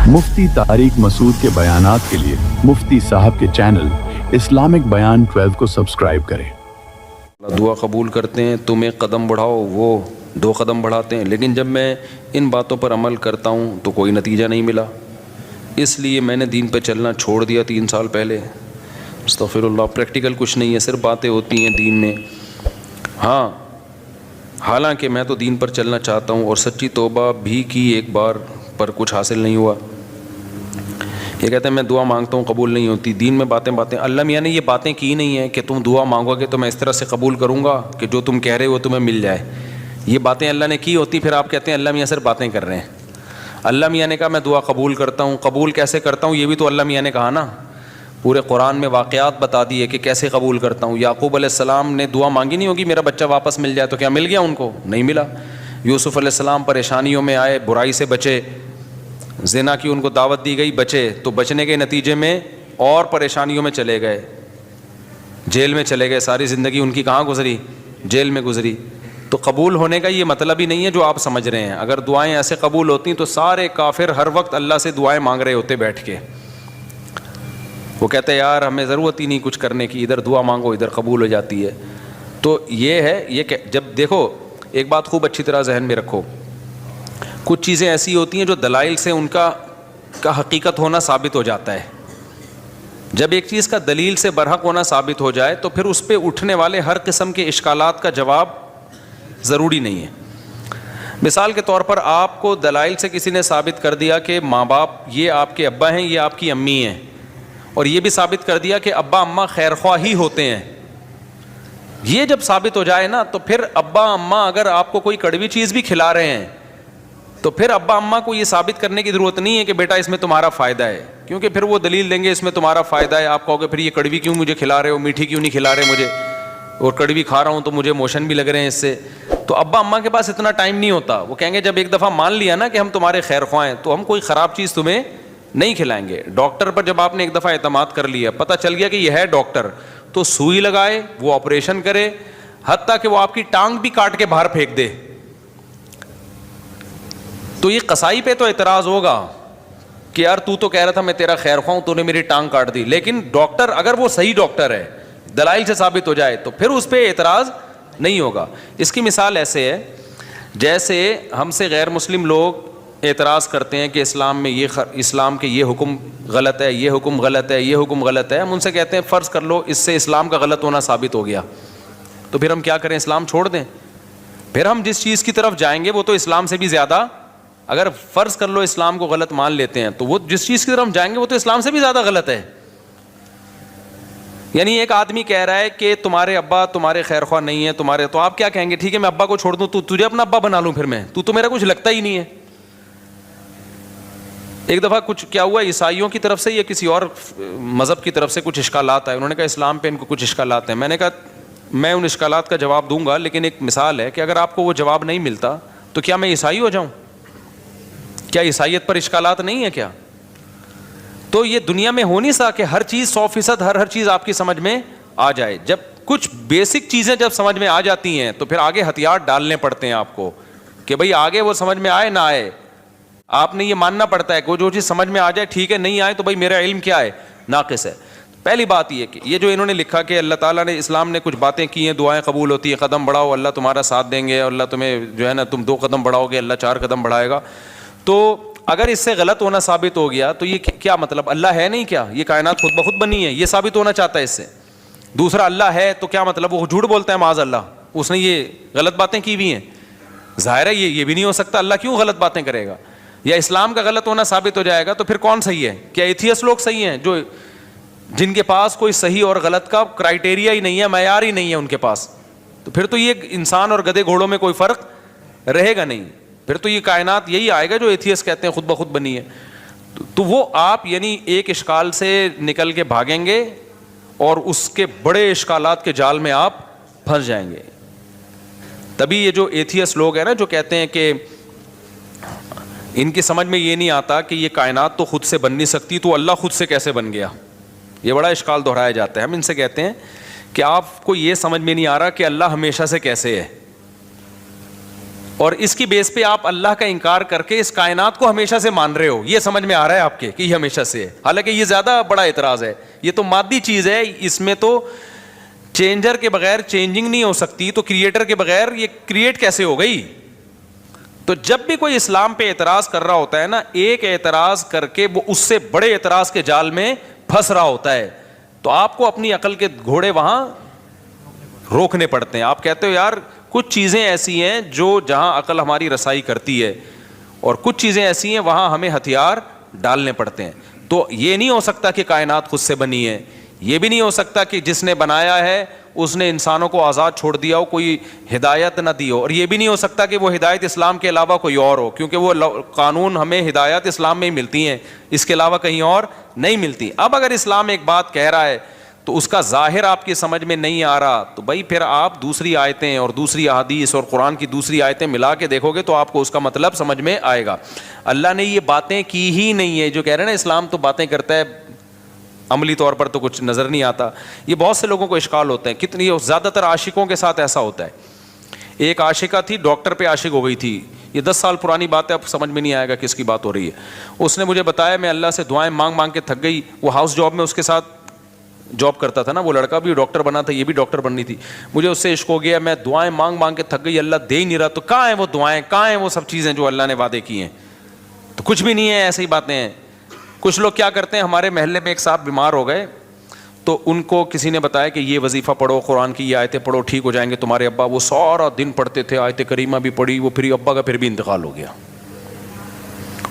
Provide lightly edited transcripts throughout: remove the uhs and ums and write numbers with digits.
مفتی طارق مسعود کے بیانات کے لیے مفتی صاحب کے چینل اسلامک بیان 12 کو سبسکرائب کریں۔ دعا قبول کرتے ہیں، تم ایک قدم بڑھاؤ، وہ 2 قدم بڑھاتے ہیں، لیکن جب میں ان باتوں پر عمل کرتا ہوں تو کوئی نتیجہ نہیں ملا، اس لیے میں نے دین پہ چلنا چھوڑ دیا 3 سال پہلے۔ استغفر اللہ، پریکٹیکل کچھ نہیں ہے، صرف باتیں ہوتی ہیں دین میں۔ ہاں، حالانکہ میں تو دین پر چلنا چاہتا ہوں اور سچی توبہ بھی کی ایک بار، پر کچھ حاصل نہیں ہوا۔ یہ کہتے ہیں میں دعا مانگتا ہوں قبول نہیں ہوتی، دین میں باتیں اللہ میاں نے یہ باتیں کی نہیں ہیں کہ تم دعا مانگو گے تو میں اس طرح سے قبول کروں گا کہ جو تم کہہ رہے ہو تمہیں مل جائے۔ یہ باتیں اللہ نے کی ہوتی، پھر آپ کہتے ہیں اللہ میاں صرف باتیں کر رہے ہیں۔ اللہ میاں نے کہا میں دعا قبول کرتا ہوں، قبول کیسے کرتا ہوں یہ بھی تو اللہ میاں نے کہا نا، پورے قرآن میں واقعات بتا دیے کہ کیسے قبول کرتا ہوں۔ یعقوب علیہ السلام نے دعا مانگی نہیں ہوگی میرا بچہ واپس مل جائے، تو کیا مل گیا ان کو؟ نہیں ملا۔ یوسف علیہ السلام پریشانیوں میں آئے، برائی سے بچے، زنا کی ان کو دعوت دی گئی، بچے، تو بچنے کے نتیجے میں اور پریشانیوں میں چلے گئے، جیل میں چلے گئے، ساری زندگی ان کی کہاں گزری؟ جیل میں گزری۔ تو قبول ہونے کا یہ مطلب ہی نہیں ہے جو آپ سمجھ رہے ہیں۔ اگر دعائیں ایسے قبول ہوتی تو سارے کافر ہر وقت اللہ سے دعائیں مانگ رہے ہوتے بیٹھ کے۔ وہ کہتے ہیں یار ہمیں ضرورت ہی نہیں کچھ کرنے کی، ادھر دعا مانگو ادھر قبول ہو جاتی ہے۔ تو یہ ہے، یہ کہ جب دیکھو ایک بات خوب اچھی طرح ذہن میں رکھو، کچھ چیزیں ایسی ہوتی ہیں جو دلائل سے ان کا حقیقت ہونا ثابت ہو جاتا ہے۔ جب ایک چیز کا دلیل سے برحق ہونا ثابت ہو جائے تو پھر اس پہ اٹھنے والے ہر قسم کے اشکالات کا جواب ضروری نہیں ہے۔ مثال کے طور پر آپ کو دلائل سے کسی نے ثابت کر دیا کہ ماں باپ یہ آپ کے ابا ہیں، یہ آپ کی امی ہیں، اور یہ بھی ثابت کر دیا کہ ابا اماں خیرخواہ ہی ہوتے ہیں۔ یہ جب ثابت ہو جائے نا تو پھر ابا اماں اگر آپ کو کوئی کڑوی چیز بھی کھلا رہے ہیں تو پھر ابا اماں کو یہ ثابت کرنے کی ضرورت نہیں ہے کہ بیٹا اس میں تمہارا فائدہ ہے، کیونکہ پھر وہ دلیل دیں گے اس میں تمہارا فائدہ ہے۔ آپ کہو گے پھر یہ کڑوی کیوں مجھے کھلا رہے ہو، میٹھی کیوں نہیں کھلا رہے مجھے، اور کڑوی کھا رہا ہوں تو مجھے موشن بھی لگ رہے ہیں اس سے۔ تو ابا اماں کے پاس اتنا ٹائم نہیں ہوتا، وہ کہیں گے جب ایک دفعہ مان لیا نا کہ ہم تمہارے خیر خواہ ہیں تو ہم کوئی خراب چیز تمہیں نہیں کھلائیں گے۔ ڈاکٹر پر جب آپ نے ایک دفعہ اعتماد کر لیا، پتہ چل گیا کہ یہ ہے ڈاکٹر، تو سوئی لگائے، وہ آپریشن کرے، حتیٰ کہ وہ آپ کی ٹانگ بھی کاٹ کے باہر پھینک دے، تو یہ قصائی پہ تو اعتراض ہوگا کہ یار تو کہہ رہا تھا میں تیرا خیر خواہ ہوں، تو نے میری ٹانگ کاٹ دی۔ لیکن ڈاکٹر اگر وہ صحیح ڈاکٹر ہے، دلائل سے ثابت ہو جائے تو پھر اس پہ اعتراض نہیں ہوگا۔ اس کی مثال ایسے ہے جیسے ہم سے غیر مسلم لوگ اعتراض کرتے ہیں کہ اسلام میں اسلام کے یہ حکم غلط ہے، یہ حکم غلط ہے، یہ حکم غلط ہے۔ ہم ان سے کہتے ہیں فرض کر لو اس سے اسلام کا غلط ہونا ثابت ہو گیا، تو پھر ہم کیا کریں؟ اسلام چھوڑ دیں؟ پھر ہم جس چیز کی طرف جائیں گے وہ تو اسلام سے بھی زیادہ، اگر فرض کر لو اسلام کو غلط مان لیتے ہیں تو وہ جس چیز کی طرف جائیں گے وہ تو اسلام سے بھی زیادہ غلط ہے۔ یعنی ایک آدمی کہہ رہا ہے کہ تمہارے ابا تمہارے خیر خواہ نہیں ہے تمہارے، تو آپ کیا کہیں گے؟ ٹھیک ہے میں ابا کو چھوڑ دوں، تجھے اپنا ابا بنا لوں، پھر میں تو میرا کچھ لگتا ہی نہیں ہے۔ ایک دفعہ کچھ کیا ہوا، عیسائیوں کی طرف سے یا کسی اور مذہب کی طرف سے کچھ اشکالات آئے، انہوں نے کہا اسلام پہ ان کو کچھ اشکالات ہیں۔ میں نے کہا میں ان اشکالات کا جواب دوں گا، لیکن ایک مثال ہے کہ اگر آپ کو وہ جواب نہیں ملتا تو کیا میں عیسائی ہو جاؤں؟ کیا عیسائیت پر اشکالات نہیں ہے کیا؟ تو یہ دنیا میں ہو نہیں سکتا کہ ہر چیز 100% ہر چیز آپ کی سمجھ میں آ جائے۔ جب کچھ بیسک چیزیں جب سمجھ میں آ جاتی ہیں تو پھر آگے ہتھیار ڈالنے پڑتے ہیں آپ کو کہ بھئی آگے وہ سمجھ میں آئے نہ آئے، آپ نے یہ ماننا پڑتا ہے کہ جو چیز سمجھ میں آ جائے ٹھیک ہے، نہیں آئے تو بھئی میرا علم کیا ہے؟ ناقص ہے۔ پہلی بات یہ کہ یہ جو انہوں نے لکھا کہ اللہ تعالیٰ نے اسلام نے کچھ باتیں کی ہیں، دعائیں قبول ہوتی ہیں، قدم بڑھاؤ اللہ تمہارا ساتھ دیں گے، اور اللہ تمہیں جو ہے نا تم 2 قدم بڑھاؤ گے اللہ 4 قدم بڑھائے گا، تو اگر اس سے غلط ہونا ثابت ہو گیا تو یہ کیا مطلب؟ اللہ ہے نہیں کیا؟ یہ کائنات خود بخود بنی ہے، یہ ثابت ہونا چاہتا ہے اس سے۔ دوسرا اللہ ہے تو کیا مطلب؟ وہ جھوٹ بولتا ہے معاذ اللہ، اس نے یہ غلط باتیں کی ہوئی ہیں، ظاہر ہے یہ بھی نہیں ہو سکتا، اللہ کیوں غلط باتیں کرے گا؟ یا اسلام کا غلط ہونا ثابت ہو جائے گا تو پھر کون صحیح ہے؟ کیا ایتھیسٹ لوگ صحیح ہیں جو جن کے پاس کوئی صحیح اور غلط کا کرائٹیریا ہی نہیں ہے، معیار ہی نہیں ہے ان کے پاس؟ تو پھر تو یہ انسان اور گدھے گھوڑوں میں کوئی فرق رہے گا نہیں، پھر تو یہ کائنات یہی آئے گا جو ایتھیسٹ کہتے ہیں خود بخود بنی ہے۔ تو وہ آپ یعنی ایک اشکال سے نکل کے بھاگیں گے اور اس کے بڑے اشکالات کے جال میں آپ پھنس جائیں گے۔ تبھی یہ جو ایتھیسٹ لوگ ہیں نا جو کہتے ہیں کہ ان کی سمجھ میں یہ نہیں آتا کہ یہ کائنات تو خود سے بن نہیں سکتی تو اللہ خود سے کیسے بن گیا، یہ بڑا اشکال دہرایا جاتا ہے۔ ہم ان سے کہتے ہیں کہ آپ کو یہ سمجھ میں نہیں آ رہا کہ اللہ ہمیشہ سے کیسے ہے، اور اس کی بیس پہ آپ اللہ کا انکار کر کے اس کائنات کو ہمیشہ سے مان رہے ہو. یہ سمجھ میں آ رہا ہے آپ کے کہ یہ ہمیشہ سے ہے, حالانکہ یہ زیادہ بڑا اعتراض ہے. یہ تو مادی چیز ہے, اس میں تو چینجر کے بغیر چینجنگ نہیں ہو سکتی, تو کریٹر کے بغیر یہ کریٹ کیسے ہو گئی؟ تو جب بھی کوئی اسلام پہ اعتراض کر رہا ہوتا ہے نا, ایک اعتراض کر کے وہ اس سے بڑے اعتراض کے جال میں پھنس رہا ہوتا ہے. تو آپ کو اپنی عقل کے گھوڑے وہاں روکنے پڑتے ہیں. آپ کہتے ہو یار کچھ چیزیں ایسی ہیں جو جہاں عقل ہماری رسائی کرتی ہے, اور کچھ چیزیں ایسی ہیں وہاں ہمیں ہتھیار ڈالنے پڑتے ہیں. تو یہ نہیں ہو سکتا کہ کائنات خود سے بنی ہے, یہ بھی نہیں ہو سکتا کہ جس نے بنایا ہے اس نے انسانوں کو آزاد چھوڑ دیا ہو, کوئی ہدایت نہ دی ہو, اور یہ بھی نہیں ہو سکتا کہ وہ ہدایت اسلام کے علاوہ کوئی اور ہو, کیونکہ وہ قانون ہمیں ہدایت اسلام میں ہی ملتی ہیں, اس کے علاوہ کہیں اور نہیں ملتی. اب اگر اسلام ایک بات کہہ رہا ہے تو اس کا ظاہر آپ کی سمجھ میں نہیں آ رہا, تو بھائی پھر آپ دوسری آیتیں اور دوسری احادیث اور قرآن کی دوسری آیتیں ملا کے دیکھو گے تو آپ کو اس کا مطلب سمجھ میں آئے گا. اللہ نے یہ باتیں کی ہی نہیں ہے. جو کہہ رہے ہیں نا اسلام تو باتیں کرتا ہے, عملی طور پر تو کچھ نظر نہیں آتا. یہ بہت سے لوگوں کو اشکال ہوتے ہیں, کتنی زیادہ تر عاشقوں کے ساتھ ایسا ہوتا ہے. ایک عاشقہ تھی, ڈاکٹر پہ عاشق ہو گئی تھی. یہ 10 سال پرانی بات ہے, اب سمجھ میں نہیں آئے گا کس کی بات ہو رہی ہے. اس نے مجھے بتایا, میں اللہ سے دعائیں مانگ مانگ کے تھک گئی. وہ ہاؤس جاب میں اس کے ساتھ جاب کرتا تھا نا, وہ لڑکا بھی ڈاکٹر بنا تھا, یہ بھی ڈاکٹر بننی تھی. مجھے اس سے عشق ہو گیا, میں دعائیں مانگ مانگ کے تھک گئی, اللہ دے ہی نہیں رہا. تو کہاں ہیں وہ دعائیں, کہاں ہیں وہ سب چیزیں جو اللہ نے وعدے کی ہیں؟ تو کچھ بھی نہیں ہے, ایسی ہی باتیں ہیں. کچھ لوگ کیا کرتے ہیں, ہمارے محلے میں ایک صاحب بیمار ہو گئے, تو ان کو کسی نے بتایا کہ یہ وظیفہ پڑھو, قرآن کی یہ آیتیں پڑھو, ٹھیک ہو جائیں گے تمہارے ابا. وہ سارا دن پڑھتے تھے, آیت کریمہ بھی پڑھی, وہ پھر ابا کا پھر بھی انتقال ہو گیا.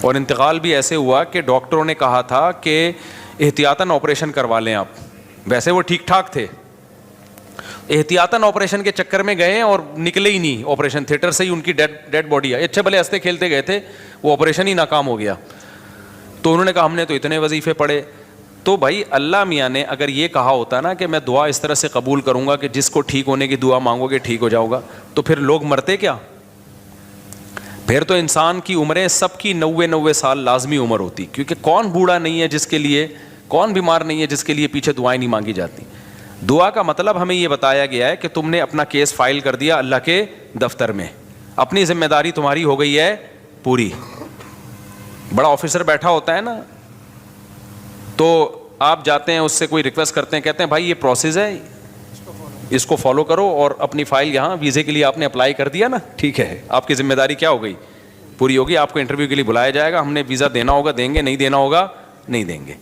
اور انتقال بھی ایسے ہوا کہ ڈاکٹروں نے کہا تھا کہ احتیاطاً آپریشن کروا لیں آپ. ویسے وہ ٹھیک ٹھاک تھے, احتیاطاً آپریشن کے چکر میں گئے اور نکلے ہی نہیں آپریشن تھیٹر سے ہی, ان کی ڈیڈ باڈی آئی. اچھے بھلے ہنستے کھیلتے گئے تھے, وہ آپریشن ہی ناکام ہو گیا. تو انہوں نے کہا ہم نے تو اتنے وظیفے پڑھے. تو بھائی اللہ میاں نے اگر یہ کہا ہوتا نا کہ میں دعا اس طرح سے قبول کروں گا کہ جس کو ٹھیک ہونے کی دعا مانگو گے ٹھیک ہو جاؤ گا, تو پھر لوگ مرتے کیا؟ پھر تو انسان کی عمریں سب کی 90 سال لازمی عمر ہوتی, کیونکہ کون بوڑھا نہیں ہے جس کے لیے, کون بیمار نہیں ہے جس کے لیے پیچھے دعائیں نہیں مانگی جاتی. دعا کا مطلب ہمیں یہ بتایا گیا ہے کہ تم نے اپنا کیس فائل کر دیا اللہ کے دفتر میں, اپنی ذمہ داری تمہاری ہو گئی ہے پوری. بڑا آفیسر بیٹھا ہوتا ہے نا, تو آپ جاتے ہیں اس سے کوئی ریکویسٹ کرتے ہیں, کہتے ہیں بھائی یہ پروسیس ہے, اس کو فالو کرو, اور اپنی فائل یہاں ویزے کے لیے آپ نے اپلائی کر دیا نا, ٹھیک ہے, آپ کی ذمہ داری کیا ہو گئی, پوری ہوگی. آپ کو انٹرویو کے لیے بلایا جائے گا, ہم نے ویزا دینا ہوگا دیں گے, نہیں دینا ہوگا نہیں دیں گے.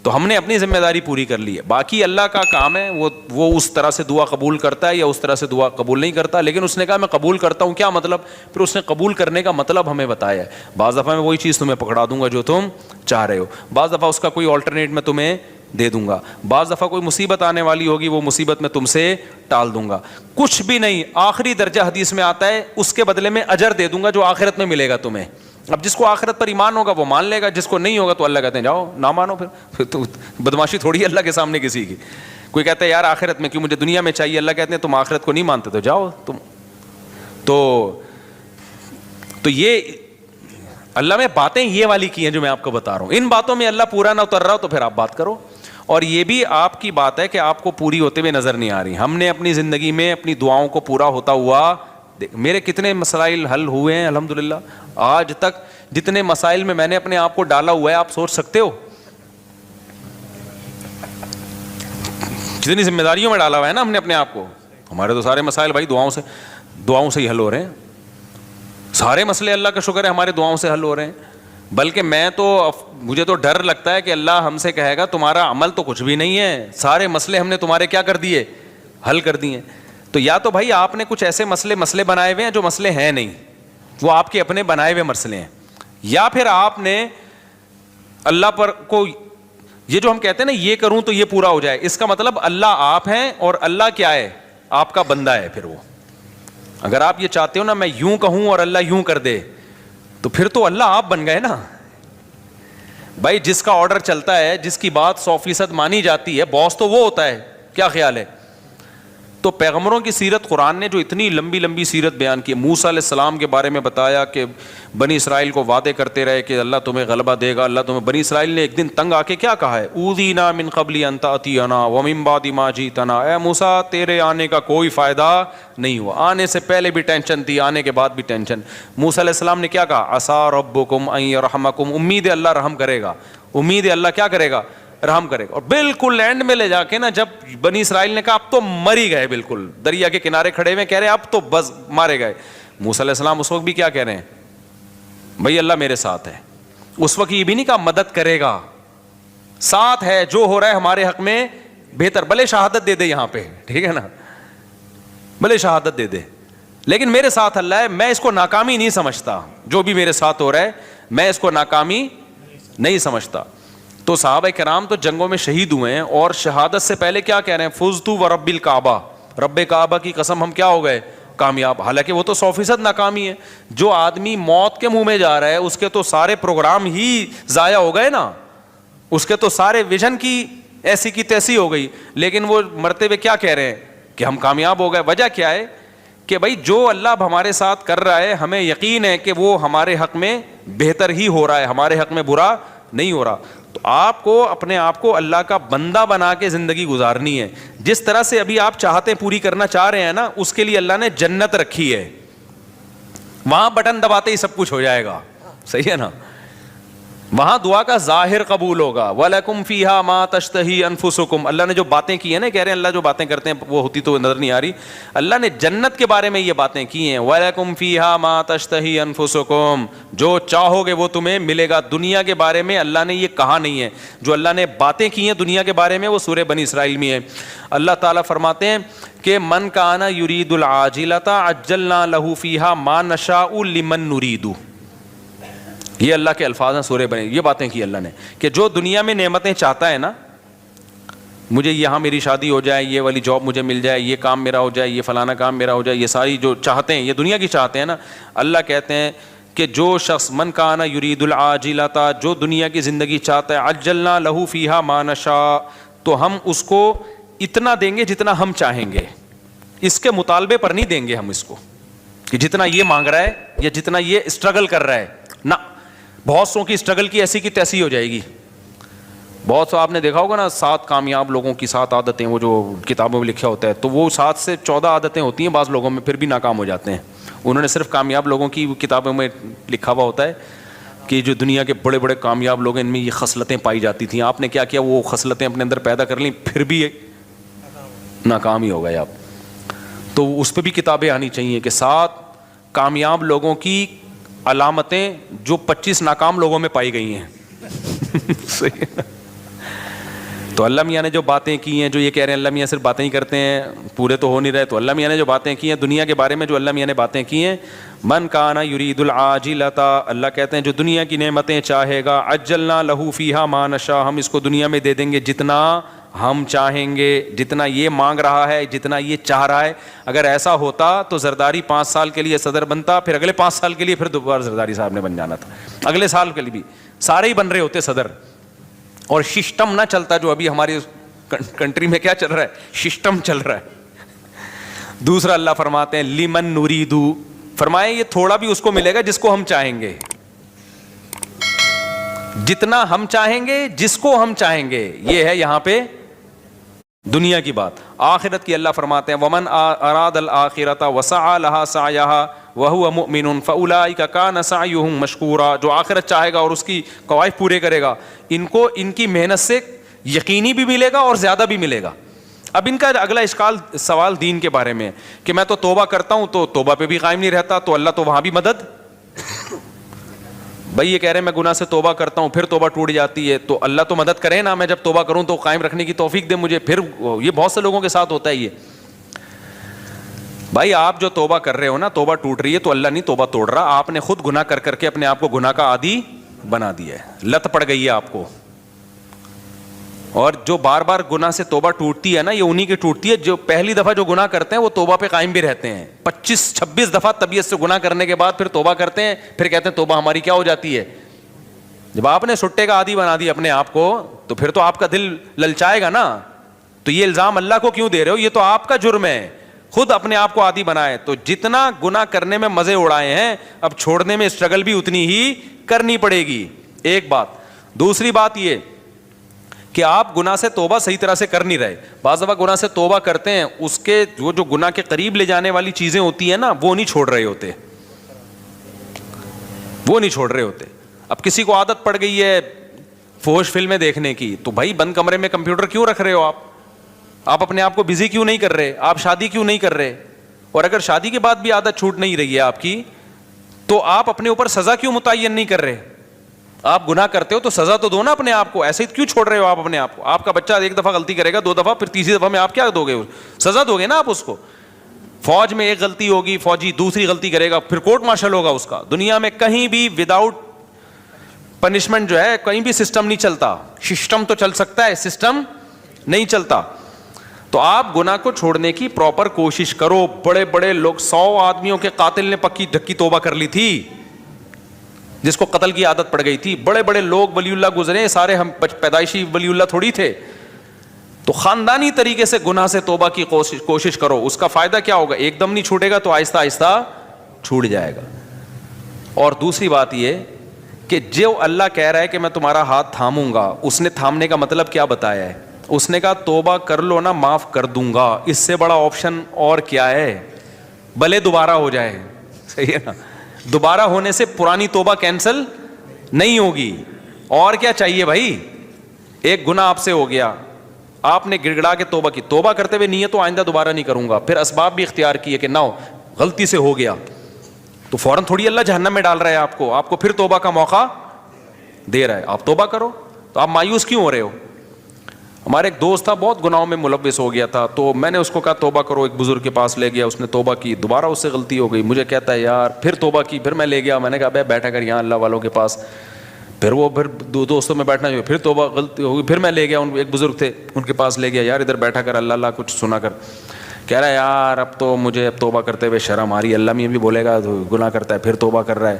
تو ہم نے اپنی ذمہ داری پوری کر لی ہے. باقی اللہ کا کام ہے, وہ اس طرح سے دعا قبول کرتا ہے یا اس طرح سے دعا قبول نہیں کرتا. لیکن اس نے کہا میں قبول کرتا ہوں, کیا مطلب؟ پھر اس نے قبول کرنے کا مطلب ہمیں بتایا ہے. بعض دفعہ میں وہی چیز تمہیں پکڑا دوں گا جو تم چاہ رہے ہو, بعض دفعہ اس کا کوئی آلٹرنیٹ میں تمہیں دے دوں گا, بعض دفعہ کوئی مصیبت آنے والی ہوگی وہ مصیبت میں تم سے ٹال دوں گا. کچھ بھی نہیں, آخری درجہ حدیث میں آتا ہے اس کے بدلے میں اجر دے دوں گا جو آخرت میں ملے گا تمہیں. اب جس کو آخرت پر ایمان ہوگا وہ مان لے گا, جس کو نہیں ہوگا تو اللہ کہتے ہیں جاؤ نہ مانو. پھر تو بدماشی تھوڑی ہے اللہ کے سامنے کسی کی. کوئی کہتا ہے یار آخرت میں کیوں, مجھے دنیا میں چاہیے. اللہ کہتے ہیں تم آخرت کو نہیں مانتے تو جاؤ تم. تو یہ اللہ میں باتیں یہ والی کی ہیں جو میں آپ کو بتا رہا ہوں. ان باتوں میں اللہ پورا نہ اتر رہا ہو تو پھر آپ بات کرو. اور یہ بھی آپ کی بات ہے کہ آپ کو پوری ہوتے ہوئے نظر نہیں آ رہی. ہم نے اپنی زندگی میں اپنی دعاؤں کو پورا ہوتا ہوا, میرے کتنے مسائل حل ہوئے ہیں الحمدللہ. آج تک جتنے مسائل میں نے اپنے آپ کو ڈالا ہوا ہے آپ سوچ سکتے ہو, جتنی ذمہ داریوں میں ڈالا ہوا ہے نا ہم نے اپنے آپ کو. ہمارے تو سارے مسائل بھائی دعاؤں سے ہی حل ہو رہے ہیں. سارے مسئلے اللہ کا شکر ہے ہمارے دعاؤں سے حل ہو رہے ہیں. بلکہ مجھے تو ڈر لگتا ہے کہ اللہ ہم سے کہے گا تمہارا عمل تو کچھ بھی نہیں ہے, سارے مسئلے ہم نے تمہارے کیا کر دیے, حل کر دیے. تو یا تو بھائی آپ نے کچھ ایسے مسئلے بنائے ہوئے ہیں جو مسئلے ہیں نہیں, وہ آپ کے اپنے بنائے ہوئے مسئلے ہیں, یا پھر آپ نے اللہ پر کو یہ جو ہم کہتے ہیں نا یہ کروں تو یہ پورا ہو جائے, اس کا مطلب اللہ آپ ہیں اور اللہ کیا ہے, آپ کا بندہ ہے. پھر وہ اگر آپ یہ چاہتے ہو نا میں یوں کہوں اور اللہ یوں کر دے, تو پھر تو اللہ آپ بن گئے نا بھائی. جس کا آرڈر چلتا ہے, جس کی بات 100% مانی جاتی ہے, باس تو وہ ہوتا ہے. کیا خیال ہے؟ تو پیغمبروں کی سیرت قرآن نے جو اتنی لمبی لمبی سیرت بیان کی، موسیٰ علیہ السلام کے بارے میں بتایا کہ بنی اسرائیل کو وعدے کرتے رہے کہ اللہ تمہیں غلبہ دے گا، اللہ تمہیں، بنی اسرائیل نے ایک دن تنگ آ کے کیا کہا ہے، اوذینا من قبل ان تأتینا ومن بعد ما جئتنا، اے موسیٰ تیرے آنے کا کوئی فائدہ نہیں ہوا، آنے سے پہلے بھی ٹینشن تھی، آنے کے بعد بھی ٹینشن۔ موسیٰ علیہ السلام نے کیا کہا، عسیٰ ربکم ان یرحمکم، امید ہے اللہ رحم کرے گا، امید ہے اللہ کیا کرے گا، رحم کرے گا۔ اور بالکل اینڈ میں لے جا کے نا، جب بنی اسرائیل نے کہا اب تو مر ہی گئے، بالکل دریا کے کنارے کھڑے ہوئے کہہ رہے ہیں اب تو بس مارے گئے، موسیٰ علیہ السلام اس وقت بھی کیا کہہ رہے ہیں، بھائی اللہ میرے ساتھ ہے۔ اس وقت یہ بھی نہیں کہا مدد کرے گا، ساتھ ہے، جو ہو رہا ہے ہمارے حق میں بہتر، بھلے شہادت دے دے یہاں پہ، ٹھیک ہے نا، بھلے شہادت دے دے، لیکن میرے ساتھ اللہ ہے، میں اس کو ناکامی نہیں سمجھتا، جو بھی میرے ساتھ ہو رہا ہے میں اس کو ناکامی نہیں سمجھتا۔ تو صحابہ کرام تو جنگوں میں شہید ہوئے ہیں، اور شہادت سے پہلے کیا کہہ رہے ہیں، فزتو ورب الکعبہ، رب کعبہ کی قسم ہم کیا ہو گئے، کامیاب۔ حالانکہ وہ تو 100% ناکامی ہے، جو آدمی موت کے منہ میں جا رہا ہے اس کے تو سارے پروگرام ہی ضائع ہو گئے نا، اس کے تو سارے ویژن کی ایسی کی تیسی ہو گئی، لیکن وہ مرتے ہوئے کیا کہہ رہے ہیں کہ ہم کامیاب ہو گئے۔ وجہ کیا ہے کہ بھائی جو اللہ اب ہمارے ساتھ کر رہا ہے ہمیں یقین ہے کہ وہ ہمارے حق میں بہتر ہی ہو رہا ہے، ہمارے حق میں برا نہیں ہو رہا۔ تو آپ کو اپنے آپ کو اللہ کا بندہ بنا کے زندگی گزارنی ہے، جس طرح سے ابھی آپ چاہتے پوری کرنا چاہ رہے ہیں نا، اس کے لیے اللہ نے جنت رکھی ہے، وہاں بٹن دباتے ہی سب کچھ ہو جائے گا، صحیح ہے نا، وہاں دعا کا ظاہر قبول ہوگا۔ وَلَكُمْ فِيهَا مَا تَشْتَهِي أَنفُسُكُمْ، اللہ نے جو باتیں کی ہیں نا، کہہ رہے ہیں اللہ جو باتیں کرتے ہیں وہ ہوتی تو نظر نہیں آ رہی، اللہ نے جنت کے بارے میں یہ باتیں کی ہیں، وَلَكُمْ فِيهَا مَا تَشْتَهِي أَنفُسُكُمْ، جو چاہو گے وہ تمہیں ملے گا۔ دنیا کے بارے میں اللہ نے یہ کہا نہیں ہے، جو اللہ نے باتیں کی ہیں دنیا کے بارے میں وہ سورہ بنی اسرائیل میں ہے۔ اللہ تعالیٰ فرماتے ہیں کہ من کان یرید العاجلۃ عجلنا لہ فیہا ما نشاء لمن نرید، یہ اللہ کے الفاظ ہیں سورہ بنی، یہ باتیں کی اللہ نے کہ جو دنیا میں نعمتیں چاہتا ہے نا، مجھے یہاں میری شادی ہو جائے، یہ والی جاب مجھے مل جائے، یہ کام میرا ہو جائے، یہ فلانا کام میرا ہو جائے، یہ ساری جو چاہتے ہیں یہ دنیا کی چاہتے ہیں نا، اللہ کہتے ہیں کہ جو شخص من کان یرید العاجلۃ، جو دنیا کی زندگی چاہتا ہے، عجلنا لہ فیہا ما نشاء، تو ہم اس کو اتنا دیں گے جتنا ہم چاہیں گے، اس کے مطالبے پر نہیں دیں گے ہم اس کو کہ جتنا یہ مانگ رہا ہے یا جتنا یہ اسٹرگل کر رہا ہے، نہ، بہت سو کی اسٹرگل کی ایسی کی تیسی ہو جائے گی۔ بہت سو آپ نے دیکھا ہوگا نا 7 کامیاب لوگوں کی 7 عادتیں، وہ جو کتابوں میں لکھا ہوتا ہے، تو وہ 7 سے 14 عادتیں ہوتی ہیں بعض لوگوں میں، پھر بھی ناکام ہو جاتے ہیں۔ انہوں نے صرف کامیاب لوگوں کی کتابوں میں لکھا ہوا ہوتا ہے کہ جو دنیا کے بڑے بڑے کامیاب لوگ ہیں ان میں یہ خصلتیں پائی جاتی تھیں، آپ نے کیا کیا، وہ خصلتیں اپنے اندر پیدا کر لیں، پھر بھی ناکام ہی ہو گئے آپ۔ تو اس پہ بھی کتابیں آنی چاہیے کہ 7 کامیاب لوگوں کی علامتیں جو 25 ناکام لوگوں میں پائی گئی ہیں۔ صحیح ہے۔ تو اللہ میاں نے جو باتیں کی ہیں، جو یہ کہہ رہے ہیں اللہ میاں صرف باتیں ہی کرتے ہیں، پورے تو ہو نہیں رہے، تو اللہ میاں نے جو باتیں کی ہیں دنیا کے بارے میں، جو اللہ میاں نے باتیں کی ہیں، من کان یرید العاجلۃ، اللہ کہتے ہیں جو دنیا کی نعمتیں چاہے گا، عجلنا لہ فیہا ما نشاء، ہم اس کو دنیا میں دے دیں گے جتنا ہم چاہیں گے، جتنا یہ مانگ رہا ہے، جتنا یہ چاہ رہا ہے۔ اگر ایسا ہوتا تو زرداری 5 سال کے لیے صدر بنتا، پھر اگلے 5 سال کے لیے پھر دوبارہ زرداری صاحب نے بن جانا تھا، اگلے سال کے لیے بھی سارے ہی بن رہے ہوتے صدر، اور سسٹم نہ چلتا جو ابھی ہماری کنٹری میں کیا چل رہا ہے، سسٹم چل رہا ہے۔ دوسرا اللہ فرماتے ہیں لمن نریدو، فرمائے یہ تھوڑا بھی اس کو ملے گا جس کو ہم چاہیں گے، جتنا ہم چاہیں گے، جس کو ہم چاہیں گے، یہ ہے یہاں پہ دنیا کی بات۔ آخرت کی اللہ فرماتے ہیں ومن اراد الآخرۃ وسعى لها سعيها وهو مؤمن فاولئك كان سعيهم مشکورا، جو آخرت چاہے گا اور اس کی قواعد پورے کرے گا، ان کو ان کی محنت سے یقینی بھی ملے گا اور زیادہ بھی ملے گا۔ اب ان کا اگلا سوال دین کے بارے میں کہ میں تو توبہ کرتا ہوں تو توبہ پہ بھی قائم نہیں رہتا، تو اللہ تو وہاں بھی مدد، بھائی یہ کہہ رہے ہیں میں گناہ سے توبہ کرتا ہوں پھر توبہ ٹوٹ جاتی ہے، تو اللہ تو مدد کرے نا، میں جب توبہ کروں تو قائم رکھنے کی توفیق دے مجھے۔ پھر یہ بہت سے لوگوں کے ساتھ ہوتا ہے یہ، بھائی آپ جو توبہ کر رہے ہو نا، توبہ ٹوٹ رہی ہے تو اللہ نہیں توبہ توڑ رہا، آپ نے خود گناہ کر کر کے اپنے آپ کو گناہ کا عادی بنا دیا ہے، لت پڑ گئی ہے آپ کو۔ اور جو بار بار گناہ سے توبہ ٹوٹتی ہے نا، یہ انہی کی ٹوٹتی ہے جو پہلی دفعہ جو گناہ کرتے ہیں وہ توبہ پہ قائم بھی رہتے ہیں، 25-26 دفعہ طبیعت سے گناہ کرنے کے بعد پھر توبہ کرتے ہیں، پھر کہتے ہیں توبہ ہماری کیا ہو جاتی ہے۔ جب آپ نے سٹے کا عادی بنا دیا اپنے آپ کو تو پھر تو آپ کا دل للچائے گا نا، تو یہ الزام اللہ کو کیوں دے رہے ہو؟ یہ تو آپ کا جرم ہے, خود اپنے آپ کو عادی بنائے. تو جتنا گناہ کرنے میں مزے اڑائے ہیں, اب چھوڑنے میں اسٹرگل بھی اتنی ہی کرنی پڑے گی. ایک بات. دوسری بات یہ کہ آپ گناہ سے توبہ صحیح طرح سے کر نہیں رہے. بعض دفعہ گناہ سے توبہ کرتے ہیں, اس کے وہ جو گناہ کے قریب لے جانے والی چیزیں ہوتی ہیں نا, وہ نہیں چھوڑ رہے ہوتے, وہ نہیں چھوڑ رہے ہوتے. اب کسی کو عادت پڑ گئی ہے فحش فلمیں دیکھنے کی, تو بھائی بند کمرے میں کمپیوٹر کیوں رکھ رہے ہو آپ اپنے آپ کو بزی کیوں نہیں کر رہے, آپ شادی کیوں نہیں کر رہے؟ اور اگر شادی کے بعد بھی عادت چھوٹ نہیں رہی ہے آپ کی, تو آپ اپنے اوپر سزا کیوں متعین نہیں کر رہے؟ آپ گناہ کرتے ہو تو سزا تو دو نا اپنے آپ کو, ایسے کیوں چھوڑ رہے ہو آپ اپنے آپ کو؟ آپ کا بچہ ایک دفعہ غلطی کرے گا, 2 دفعہ, پھر تیسری دفعہ میں آپ کیا دو گے؟ سزا دو گے نا آپ اس کو. فوج میں ایک غلطی ہوگی, فوجی دوسری غلطی کرے گا, پھر کورٹ مارشل ہوگا اس کا. دنیا میں کہیں بھی وداؤٹ پنشمنٹ جو ہے کہیں بھی سسٹم نہیں چلتا. سسٹم تو چل سکتا ہے, سسٹم نہیں چلتا. تو آپ گناہ کو چھوڑنے کی پراپر کوشش کرو. بڑے بڑے لوگ, 100 آدمیوں کے قاتل نے پکی ڈھکی توبہ کر لی تھی, جس کو قتل کی عادت پڑ گئی تھی. بڑے بڑے لوگ ولی اللہ گزرے, سارے ہم پیدائشی ولی اللہ تھوڑی تھے. تو خاندانی طریقے سے گناہ سے توبہ کی کوشش کرو. اس کا فائدہ کیا ہوگا؟ ایک دم نہیں چھوٹے گا تو آہستہ آہستہ چھوٹ جائے گا. اور دوسری بات یہ کہ جو اللہ کہہ رہا ہے کہ میں تمہارا ہاتھ تھاموں گا, اس نے تھامنے کا مطلب کیا بتایا ہے؟ اس نے کہا توبہ کر لو نا, معاف کر دوں گا. اس سے بڑا آپشن اور کیا ہے؟ بھلے دوبارہ ہو جائے, صحیح ہے نا. دوبارہ ہونے سے پرانی توبہ کینسل نہیں ہوگی. اور کیا چاہیے بھائی؟ ایک گناہ آپ سے ہو گیا, آپ نے گڑ گڑا کے توبہ کی, توبہ کرتے ہوئے نیت تو آئندہ دوبارہ نہیں کروں گا, پھر اسباب بھی اختیار کیے کہ نہ ہو, غلطی سے ہو گیا, تو فوراً تھوڑی اللہ جہنم میں ڈال رہا ہے آپ کو پھر توبہ کا موقع دے رہا ہے. آپ توبہ کرو. تو آپ مایوس کیوں ہو رہے ہو؟ ہمارے ایک دوست تھا, بہت گناہوں میں ملوث ہو گیا تھا, تو میں نے اس کو کہا توبہ کرو. ایک بزرگ کے پاس لے گیا, اس نے توبہ کی, دوبارہ اس سے غلطی ہو گئی. مجھے کہتا ہے یار پھر توبہ کی, پھر میں لے گیا, میں نے کہا بھائی بیٹھا کر یہاں اللہ والوں کے پاس, پھر وہ پھر دوستوں میں بیٹھنا جو, پھر توبہ غلطی ہو گئی, پھر میں لے گیا, ایک بزرگ تھے ان کے پاس لے گیا, یار ادھر بیٹھا کر اللہ اللہ کچھ سنا کر. کہہ رہا ہے یار اب تو مجھے اب توبہ کرتے ہوئے شرم آ رہی ہے, اللہ میاں بھی بولے گا گناہ کرتا ہے پھر توبہ کر رہا ہے.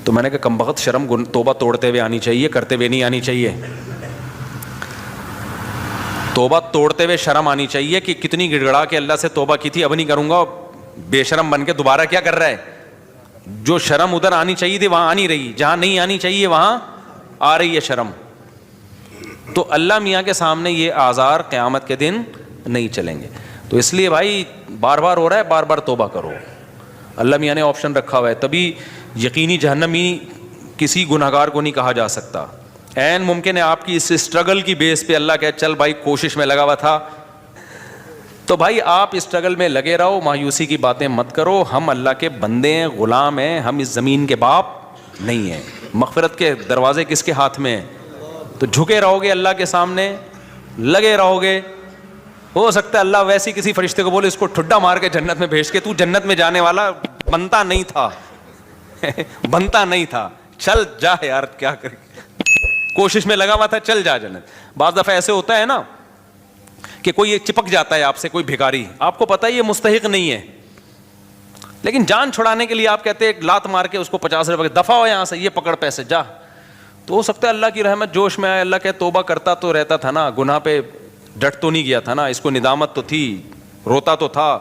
تو میں نے کہا کم بخت شرم توبہ توڑتے ہوئے آنی چاہیے, کرتے ہوئے نہیں آنی چاہیے. توبہ توڑتے ہوئے شرم آنی چاہیے کہ کتنی گڑ گڑا کے اللہ سے توبہ کی تھی, اب نہیں کروں گا. بے شرم بن کے دوبارہ کیا کر رہا ہے؟ جو شرم ادھر آنی چاہیے تھی وہاں آنی رہی, جہاں نہیں آنی چاہیے وہاں آ رہی ہے شرم. تو اللہ میاں کے سامنے یہ آزار قیامت کے دن نہیں چلیں گے. تو اس لیے بھائی بار بار ہو رہا ہے, بار بار توبہ کرو. اللہ میاں نے آپشن رکھا ہوا ہے, تبھی یقینی جہنمی کسی گنہگار کو نہیں کہا جا سکتا. عین ممکن ہے آپ کی اس اسٹرگل کی بیس پہ اللہ کہے چل بھائی کوشش میں لگا ہوا تھا, تو بھائی آپ اسٹرگل میں لگے رہو, مایوسی کی باتیں مت کرو. ہم اللہ کے بندے ہیں, غلام ہیں, ہم اس زمین کے باپ نہیں ہیں. مغفرت کے دروازے کس کے ہاتھ میں ہیں؟ تو جھکے رہو گے اللہ کے سامنے, لگے رہو گے. ہو سکتا ہے اللہ ویسی کسی فرشتے کو بولے اس کو ٹھڈا مار کے جنت میں بھیج کے, تو جنت میں جانے والا بنتا نہیں تھا بنتا نہیں تھا, چل جا یار کیا کرے, کوشش میں لگا ہوا تھا, چل جا جنت. بعض دفعہ ایسے ہوتا ہے نا کہ کوئی چپک جاتا ہے آپ سے, کوئی بھکاری, آپ کو پتہ ہے یہ مستحق نہیں ہے, لیکن جان چھڑانے کے لیے آپ کہتے ہیں ایک لات مار کے اس کو 50 روپے دفع ہو یہاں سے, یہ پکڑ پیسے جا. تو ہو سکتا ہے اللہ کی رحمت جوش میں آئے, اللہ کہ توبہ کرتا تو رہتا تھا نا, گناہ پہ ڈٹ تو نہیں گیا تھا نا, اس کو ندامت تو تھی, روتا تو تھا.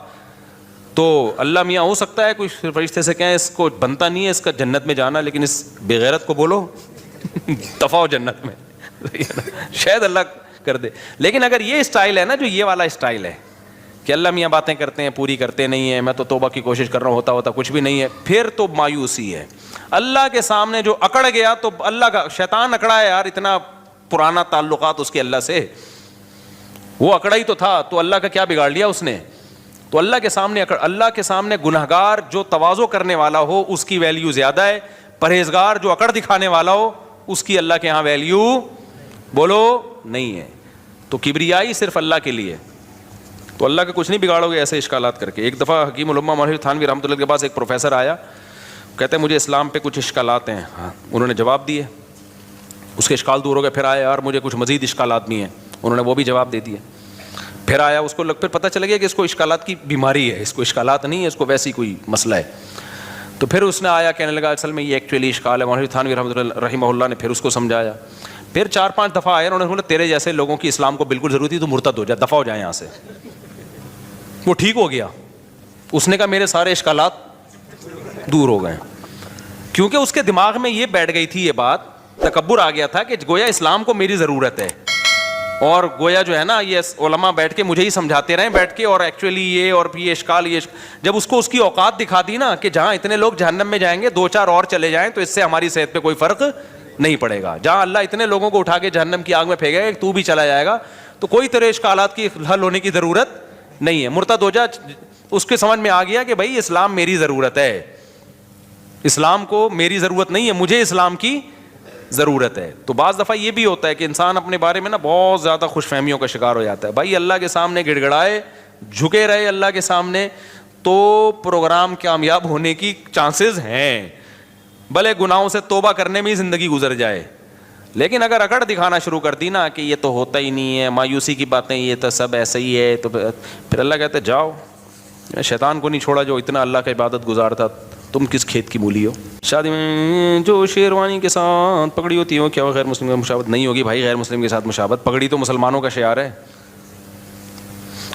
تو اللہ میاں ہو سکتا ہے کوئی فرشتے سے کہیں اس کو بنتا نہیں ہے اس کا جنت میں جانا, لیکن اس بے غیرت کو بولو دفع ہو جنت میں, شاید اللہ کر دے. لیکن اگر یہ اسٹائل ہے نا, جو یہ والا اسٹائل ہے کہ اللہ میاں باتیں کرتے ہیں پوری کرتے نہیں ہیں, میں تو توبہ کی کوشش کر رہا ہوں, ہوتا کچھ بھی نہیں ہے, پھر تو مایوسی ہے. اللہ کے سامنے جو اکڑ گیا تو اللہ کا شیطان اکڑا ہے یار, اتنا پرانا تعلقات اس کے اللہ سے, وہ اکڑا ہی تو تھا, تو اللہ کا کیا بگاڑ لیا اس نے. تو اللہ کے سامنے اللہ کے سامنے گنہگار جو تواضع کرنے والا ہو اس کی ویلیو زیادہ ہے, پرہیزگار جو اکڑ دکھانے والا ہو اس کی اللہ کے ہاں ویلیو بولو نہیں ہے. تو کبریائی صرف اللہ کے لیے, تو اللہ کا کچھ نہیں بگاڑو گے ایسے اشکالات کر کے. ایک دفعہ حکیم الامہ مولانا تھانوی رحمۃ اللہ کے پاس ایک پروفیسر آیا, کہتے ہیں مجھے اسلام پہ کچھ اشکالات ہیں. انہوں نے جواب دیے, اس کے اشکال دور ہو گئے. پھر آیا یار مجھے کچھ مزید اشکالات بھی ہیں, انہوں نے وہ بھی جواب دے دیے. پھر آیا, اس کو پھر پتہ چل گیا کہ اس کو اشکالات کی بیماری ہے, اس کو اشکالات نہیں ہے, اس کو ویسی کوئی مسئلہ ہے. تو پھر اس نے آیا کہنے لگا اصل میں یہ ایکچولی اشکال ہے. مولانا تھانوی رحمۃ اللہ رحمہ اللہ نے پھر اس کو سمجھایا. پھر 4-5 دفعہ آئے, انہوں نے بولا تیرے جیسے لوگوں کی اسلام کو بالکل ضرورت تھی, تو مرتد ہو جا, دفع ہو جائے یہاں سے. وہ ٹھیک ہو گیا. اس نے کہا میرے سارے اشکالات دور ہو گئے, کیونکہ اس کے دماغ میں یہ بیٹھ گئی تھی, یہ بات تکبر آ گیا تھا کہ گویا اسلام کو میری ضرورت ہے, اور گویا جو ہے نا یہ علماء بیٹھ کے مجھے ہی سمجھاتے رہے بیٹھ کے, اور ایکچولی یہ اور یہ اشکال, یہ جب اس کو اس کی اوقات دکھا دی نا کہ جہاں اتنے لوگ جہنم میں جائیں گے 2-4 اور چلے جائیں تو اس سے ہماری صحت پہ کوئی فرق نہیں پڑے گا, جہاں اللہ اتنے لوگوں کو اٹھا کے جہنم کی آگ میں پھینکے گا تو بھی چلا جائے گا, تو کوئی تیرے اشکالات کی حل ہونے کی ضرورت نہیں ہے, مرتد ہو جا. اس کے سمجھ میں آ گیا کہ بھائی اسلام میری ضرورت ہے, اسلام کو میری ضرورت نہیں ہے, مجھے اسلام کی ضرورت ہے. تو بعض دفعہ یہ بھی ہوتا ہے کہ انسان اپنے بارے میں نا بہت زیادہ خوش فہمیوں کا شکار ہو جاتا ہے. بھائی اللہ کے سامنے گڑ گڑائے, جھکے رہے اللہ کے سامنے, تو پروگرام کامیاب ہونے کی چانسز ہیں, بھلے گناہوں سے توبہ کرنے میں ہی زندگی گزر جائے. لیکن اگر اکڑ دکھانا شروع کر دی نا کہ یہ تو ہوتا ہی نہیں ہے, مایوسی کی باتیں, یہ تو سب ایسا ہی ہے, تو پھر اللہ کہتے ہیں جاؤ, شیطان کو نہیں چھوڑا جو اتنا اللہ کا عبادت گزار تھا, تم کس کھیت کی مولی ہو. شادی میں جو شیروانی کے ساتھ پگڑی ہوتی ہے کیا وہ غیر مسلم کے مشابہت نہیں ہوگی؟ بھائی غیر مسلم کے ساتھ مشابہت, پگڑی تو مسلمانوں کا شعار ہے.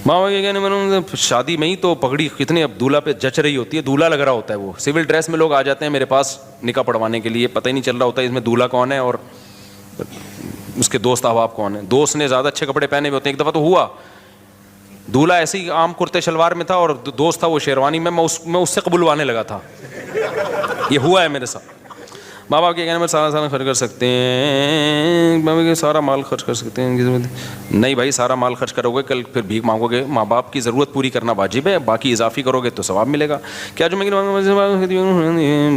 ماں کے کہنے میں شادی میں ہی تو پگڑی کتنے اب دولہا پہ جچ رہی ہوتی ہے, دولہا لگ رہا ہوتا ہے, وہ سول ڈریس میں لوگ آ جاتے ہیں میرے پاس نکاح پڑھوانے کے لیے, پتہ ہی نہیں چل رہا ہوتا ہے اس میں دولہا کون ہے اور اس کے دوست احباب کون ہیں. دوست نے زیادہ اچھے کپڑے پہنے ہوئے ہوتے ہیں. ایک دفعہ تو ہوا, دولہا ایسے ہی عام کرتے شلوار میں تھا اور دوست تھا وہ شیروانی میں, میں اس سے قبولوانے لگا تھا. یہ ہوا ہے میرے ساتھ. ماں باپ کے کہنے میں سارا خرچ کر سکتے ہیں, ماں باپ کے سارا مال خرچ کر سکتے ہیں, نہیں بھائی سارا مال خرچ کرو گے کل پھر بھیک مانگو گے. ماں باپ کی ضرورت پوری کرنا واجب ہے, باقی اضافی کرو گے تو ثواب ملے گا. کیا جمعے کی نماز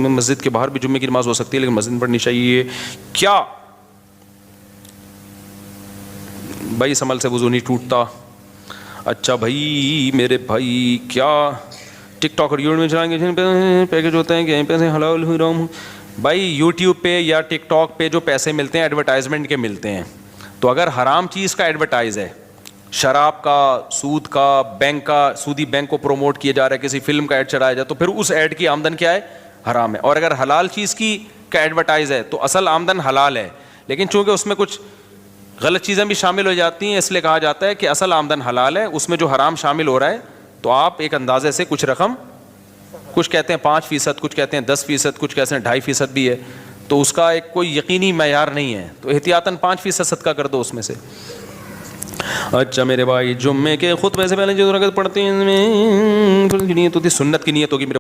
مسجد کے باہر بھی جمعے کی نماز ہو سکتی ہے لیکن مسجد میں پڑھنی چاہیے کیا؟ بھائی اس عمل سے وضو نہیں ٹوٹتا. اچھا بھائی میرے بھائی کیا ٹک ٹاک اور یوٹیوب میں چلائیں گے پیکج ہوتے ہیں کہ پیسے حلال حرام؟ بھائی یوٹیوب پہ یا ٹک ٹاک پہ جو پیسے ملتے ہیں ایڈورٹائزمنٹ کے ملتے ہیں, تو اگر حرام چیز کا ایڈورٹائز ہے, شراب کا, سود کا, بینک کا, سودی بینک کو پروموٹ کیا جا رہا ہے, کسی فلم کا ایڈ چلایا جائے, تو پھر اس ایڈ کی آمدن کیا ہے؟ حرام ہے. اور اگر حلال چیز کی کا ایڈورٹائز ہے تو اصل آمدن حلال ہے, لیکن چونکہ اس میں کچھ غلط چیزیں بھی شامل ہو جاتی ہیں اس لیے کہا جاتا ہے کہ اصل آمدن حلال ہے, اس میں جو حرام شامل ہو رہا ہے تو آپ ایک اندازے سے کچھ رقم, کچھ کہتے ہیں 5%, کچھ کہتے ہیں 10%, کچھ کہتے ہیں 2.5% بھی ہے, تو اس کا ایک کوئی یقینی معیار نہیں ہے, تو احتیاطاً 5% صدقہ کر دو اس میں سے. اچھا میرے بھائی جمعے کے خطبے سے پہلے جو رکعت پڑھتے ہیں نیت ہوتی, سنت کی نیت ہوگی میرے